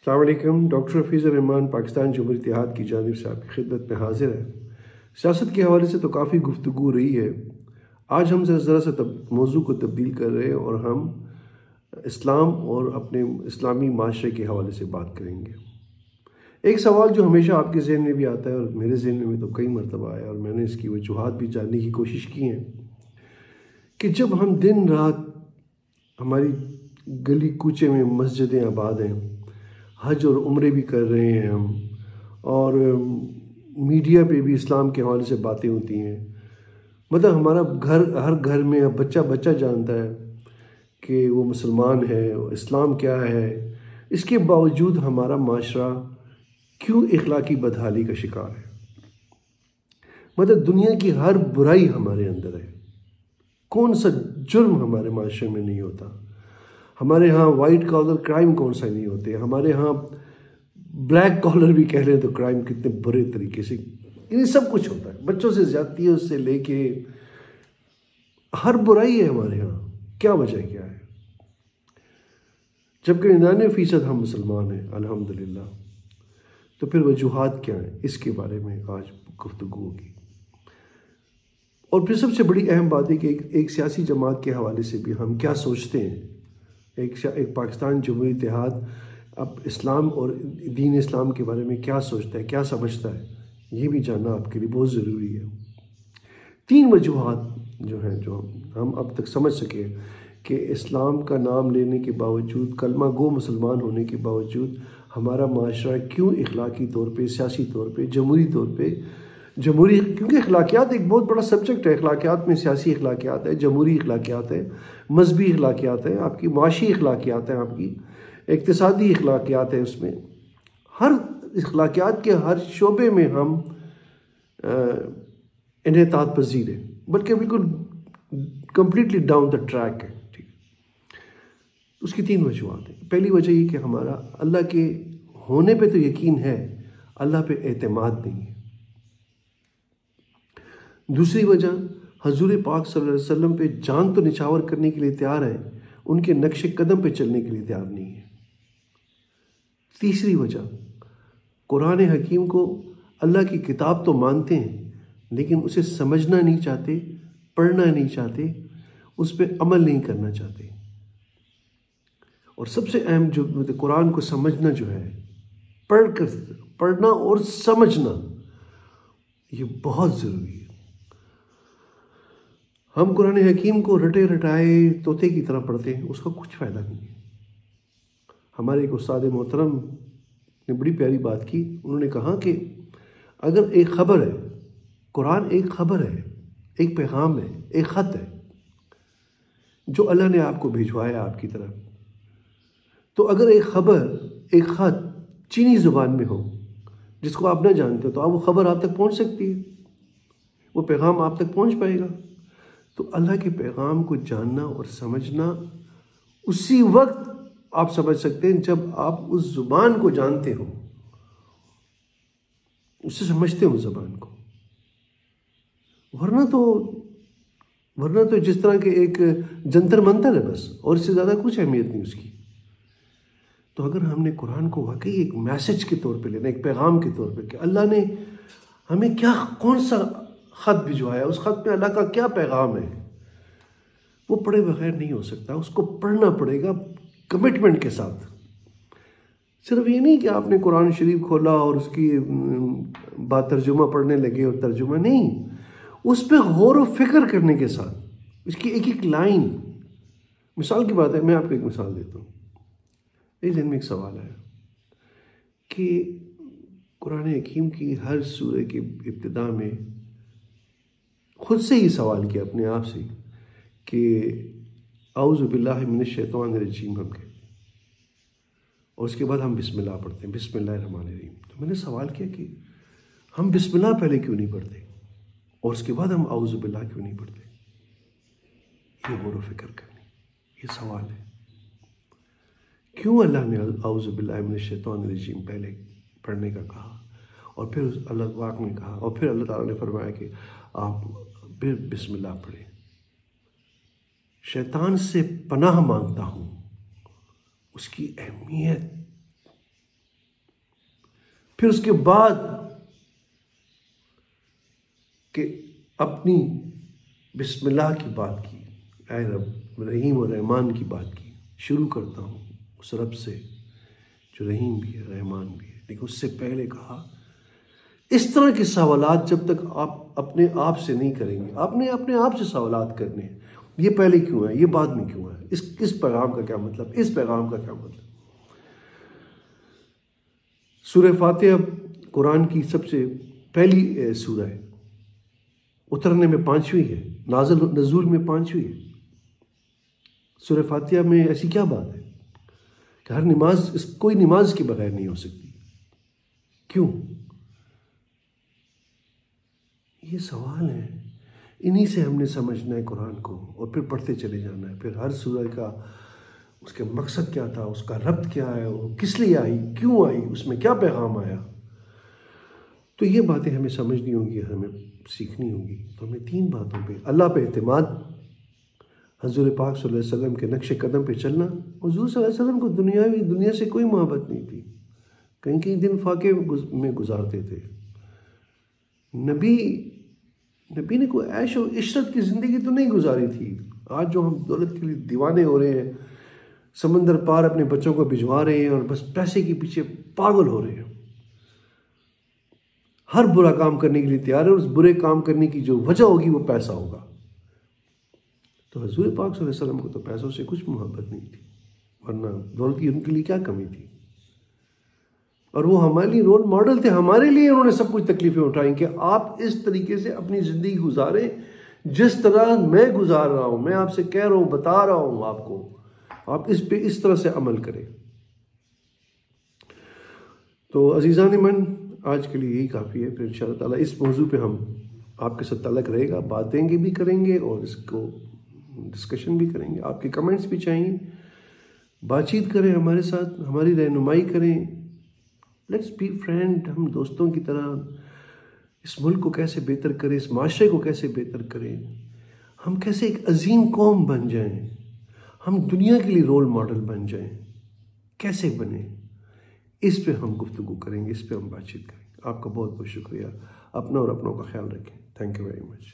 अस्सलाम वालेकुम। डॉक्टर हफीज़ रहमान पाकिस्तान जमहूरियत इत्तेहाद की जानिब से आपकी खिदमत में हाजिर है। सियासत के हवाले से तो काफ़ी गुफ्तगू रही है। आज हम ज़रा सा मौजू को तब्दील कर रहे हैं और हम इस्लाम और अपने इस्लामी माशरे के हवाले से बात करेंगे। एक सवाल जो हमेशा आपके जहन में भी आता है और मेरे जहन में तो कई मरतबा आया और मैंने इसकी वजूहात भी जानने की कोशिश की हैं कि जब हम दिन रात हमारी गली कूचे में मस्जिदें आबाद हैं, हज और उम्रे भी कर रहे हैं हम, और मीडिया पे भी इस्लाम के हवाले से बातें होती हैं, मतलब हमारा घर, हर घर में अब बच्चा बच्चा जानता है कि वो मुसलमान है, इस्लाम क्या है। इसके बावजूद हमारा माशरा क्यों इखलाकी बदहाली का शिकार है? मतलब दुनिया की हर बुराई हमारे अंदर है। कौन सा जुर्म हमारे माशरे में नहीं होता? हमारे यहाँ वाइट कॉलर क्राइम कौन सा नहीं होते? हमारे यहाँ ब्लैक कॉलर भी कह लें तो क्राइम कितने बुरे तरीके से, ये सब कुछ होता है। बच्चों से ज़्यादतियों से लेके हर बुराई है हमारे यहाँ। क्या वजह क्या है? जबकि 99% हम मुसलमान हैं अल्हम्दुलिल्लाह। तो फिर वजूहात क्या हैं? इसके बारे में आज गुफ्तगू होगी। और फिर सबसे बड़ी अहम बात है कि एक सियासी जमात के हवाले से भी हम क्या सोचते हैं। एक पाकिस्तान जमहूरियत इत्तेहाद अब इस्लाम और दीन इस्लाम के बारे में क्या सोचता है, क्या समझता है, ये भी जानना आपके लिए बहुत ज़रूरी है। 3 वजूहात जो हैं, जो हम अब तक समझ सके कि इस्लाम का नाम लेने के बावजूद, कलमा गो मुसलमान होने के बावजूद हमारा माशरा क्यों इखलाकी तौर पे, सियासी तौर पे, जमहूरी तौर पे, क्योंकि अखलाकियात एक बहुत बड़ा सब्जेक्ट है। अखलाकियात में सियासी अखलाकियात है, जमहूरी अखलाकियात है, मजहबी अखलाकियात है, आपकी माशी अखलाकियात है, आपकी इक्तिसादी अखलाकियात है। उसमें हर अखलाकियात के हर शोबे में हम इन्हेतात पजीर है, बल्कि बिल्कुल कम्प्लीटली डाउन द ट्रैक है। ठीक, उसकी 3 वजूहत हैं। पहली वजह ये कि हमारा अल्लाह के होने पे तो यकीन है, अल्लाह पे एतमाद नहीं है। दूसरी वजह, हजूर पाक सल्लल्लाहु अलैहि वसल्लम पे जान तो निछावर करने के लिए तैयार है, उनके नक्शे कदम पे चलने के लिए तैयार नहीं है। तीसरी वजह, कुरान हकीम को अल्लाह की किताब तो मानते हैं लेकिन उसे समझना नहीं चाहते, पढ़ना नहीं चाहते, उस पर अमल नहीं करना चाहते। और सबसे अहम जो कुरान को समझना जो है, पढ़ना और समझना, ये बहुत ज़रूरी है। हम कुरान हकीम को रटे रटाए तोते की तरह पढ़ते हैं, उसका कुछ फ़ायदा नहीं है। हमारे एक उस्ताद मोहतरम ने बड़ी प्यारी बात की। उन्होंने कहा कि अगर एक ख़बर है, कुरान एक ख़बर है, एक पैगाम है, एक ख़त है जो अल्लाह ने आपको भिजवाया आपकी तरफ, तो अगर एक ख़बर, एक ख़त चीनी ज़ुबान में हो जिसको आप ना जानते हो, तो आप वो ख़बर आप तक पहुँच सकती है, वो पैगाम आप तक पहुँच पाएगा। तो अल्लाह के पैगाम को जानना और समझना उसी वक्त आप समझ सकते हैं जब आप उस ज़ुबान को जानते हो, उससे समझते हो ज़ुबान को। वरना तो जिस तरह के एक जंतर मंतर है बस, और इससे ज़्यादा कुछ अहमियत नहीं उसकी। तो अगर हमने कुरान को वाकई एक मैसेज के तौर पे लेना, एक पैगाम के तौर पे कि अल्लाह ने हमें क्या, कौन सा ख़त भिजवाया, उस ख़त में अल्लाह का क्या पैगाम है, वो पढ़े बगैर नहीं हो सकता। उसको पढ़ना पड़ेगा कमिटमेंट के साथ। सिर्फ ये नहीं कि आपने कुरान शरीफ खोला और उसकी बातर्जुमा पढ़ने लगे और तर्जुमा नहीं, उस पर गौर व फिक्र करने के साथ इसकी एक एक लाइन। मिसाल की बात है, मैं आपको एक मिसाल देता हूँ। मेरे ज़हन में एक सवाल है कि कुरान हकीम की हर सूरह की इब्तिदा में खुद से ही सवाल किया अपने आप से कि औज़ु बिल्लाहि मिनश शैतानिर रजीम हम कहते हैं, और उसके बाद हम बिस्मिल्लाह पढ़ते हैं, बिस्मिल्लाहिर्रहमानिर्रहीम। तो मैंने सवाल किया कि हम बिस्मिल्लाह पहले क्यों नहीं पढ़ते और उसके बाद हम औज़ु बिल्लाह क्यों नहीं पढ़ते? ये गौर व फिक्र करनी, ये सवाल है। क्यों अल्लाह ने औज़ु बिल्लाहि मिनश शैतानिर रजीम पहले पढ़ने का कहा और फिर अल्लाह पाक ने कहा, और फिर अल्लाह ताला ने फरमाया कि आप फिर बिस्मिल्लाह पढ़ें। शैतान से पनाह मांगता हूँ, उसकी अहमियत फिर उसके बाद कि अपनी बिस्मिल्लाह की बात की, ऐ रब रहीम और रहमान की बात की। शुरू करता हूँ उस रब से जो रहीम भी है, रहमान भी है। लेकिन उससे पहले कहा, इस तरह के सवालात जब तक आप अपने आप से नहीं करेंगे, आपने अपने आप से सवालात करने हैं, ये पहले क्यों है, ये बाद में क्यों है, इस पैगाम का क्या मतलब, इस पैगाम का क्या मतलब। सूरह फातिहा कुरान की सबसे पहली सूरह है, उतरने में 5वीं है, नज़ूल में 5वीं है। सूरह फातिहा में ऐसी क्या बात है कि हर नमाज, कोई नमाज के बगैर नहीं हो सकती, क्यों? ये सवाल है, इन्हीं से हमने समझना है कुरान को और फिर पढ़ते चले जाना है। फिर हर सूरह का उसके मकसद क्या था, उसका रब्त क्या है, वो किस लिए आई, क्यों आई, उसमें क्या पैगाम आया। तो ये बातें हमें समझनी होंगी, हमें सीखनी होगी। तो हमें 3 बातों पे, अल्लाह पे एतमाद, हज़ूर पाक सल्लल्लाहु अलैहि वसल्लम के नक्शे कदम पे चलना। हज़ूर सल्लल्लाहु अलैहि वसल्लम को दुनिया से कोई मोहब्बत नहीं थी, कहीं कहीं दिन फाके में गुजारते थे। नबी ने कोई ऐश और इशरत की ज़िंदगी तो नहीं गुजारी थी। आज जो हम दौलत के लिए दीवाने हो रहे हैं, समंदर पार अपने बच्चों को भिजवा रहे हैं और बस पैसे के पीछे पागल हो रहे हैं, हर बुरा काम करने के लिए तैयार है, और उस बुरे काम करने की जो वजह होगी वो पैसा होगा। तो हज़ूर पाक सल्लल्लाहु अलैहि वसल्लम को तो पैसों से कुछ मोहब्बत नहीं थी, वरना दौलत की उनके लिए क्या कमी थी। और वो हमारे लिए रोल मॉडल थे, हमारे लिए उन्होंने सब कुछ तकलीफें उठाई कि आप इस तरीके से अपनी ज़िंदगी गुजारें जिस तरह मैं गुजार रहा हूँ, मैं आपसे कह रहा हूँ, बता रहा हूँ आपको, आप इस पे इस तरह से अमल करें। तो अज़ीज़ान मन, आज के लिए यही काफ़ी है। फिर इंशाअल्लाह ताला इस मौजू पे हम आपके साथ ताल्लुक़ रहेगा, बातें भी करेंगे और इसको डिस्कशन भी करेंगे। आपके कमेंट्स भी चाहिए, बातचीत करें हमारे साथ, हमारी रहनुमाई करें। लेट्स बी फ्रेंड, हम दोस्तों की तरह इस मुल्क को कैसे बेहतर करें, इस माशरे को कैसे बेहतर करें, हम कैसे एक अजीम कौम बन जाएं, हम दुनिया के लिए रोल मॉडल बन जाएं, कैसे बने, इस पे हम गुफ्तगू करेंगे, इस पे हम बातचीत करेंगे। आपका बहुत बहुत शुक्रिया। अपना और अपनों का ख्याल रखें। Thank you very much.